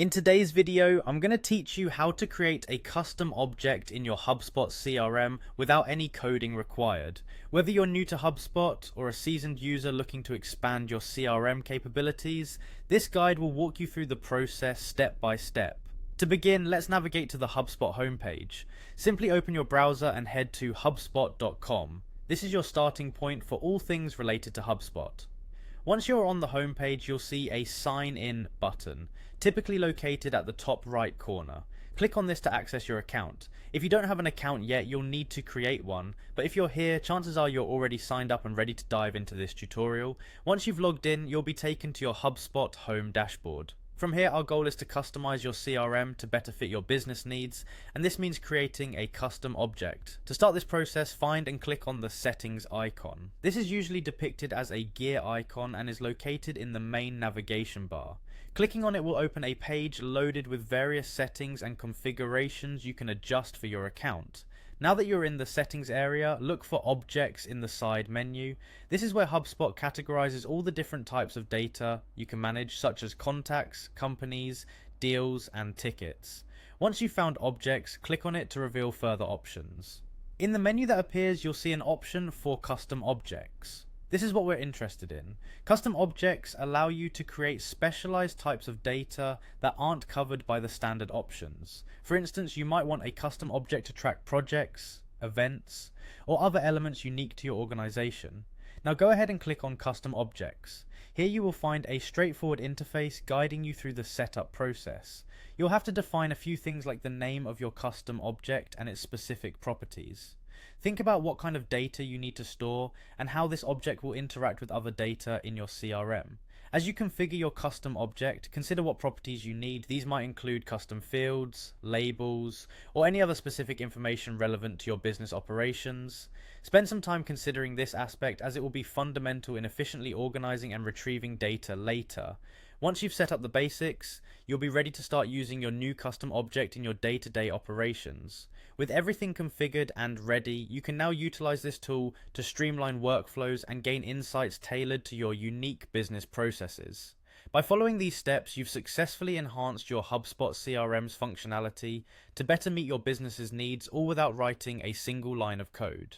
In today's video, I'm going to teach you how to create a custom object in your HubSpot CRM without any coding required. Whether you're new to HubSpot or a seasoned user looking to expand your CRM capabilities, this guide will walk you through the process step by step. To begin, let's navigate to the HubSpot homepage. Simply open your browser and head to hubspot.com. This is your starting point for all things related to HubSpot. Once you're on the homepage, you'll see a Sign In button, typically located at the top right corner. Click on this to access your account. If you don't have an account yet, you'll need to create one, but if you're here, chances are you're already signed up and ready to dive into this tutorial. Once you've logged in, you'll be taken to your HubSpot home dashboard. From here, our goal is to customize your CRM to better fit your business needs, and this means creating a custom object. To start this process, find and click on the settings icon. This is usually depicted as a gear icon and is located in the main navigation bar. Clicking on it will open a page loaded with various settings and configurations you can adjust for your account. Now that you're in the settings area, look for objects in the side menu. This is where HubSpot categorizes all the different types of data you can manage, such as contacts, companies, deals, and tickets. Once you've found objects, click on it to reveal further options. In the menu that appears, you'll see an option for custom objects. This is what we're interested in. Custom objects allow you to create specialized types of data that aren't covered by the standard options. For instance, you might want a custom object to track projects, events, or other elements unique to your organization. Now go ahead and click on Custom Objects. Here you will find a straightforward interface guiding you through the setup process. You'll have to define a few things like the name of your custom object and its specific properties. Think about what kind of data you need to store and how this object will interact with other data in your CRM. As you configure your custom object, consider what properties you need. These might include custom fields, labels, or any other specific information relevant to your business operations. Spend some time considering this aspect, as it will be fundamental in efficiently organizing and retrieving data later. Once you've set up the basics, you'll be ready to start using your new custom object in your day-to-day operations. With everything configured and ready, you can now utilize this tool to streamline workflows and gain insights tailored to your unique business processes. By following these steps, you've successfully enhanced your HubSpot CRM's functionality to better meet your business's needs, all without writing a single line of code.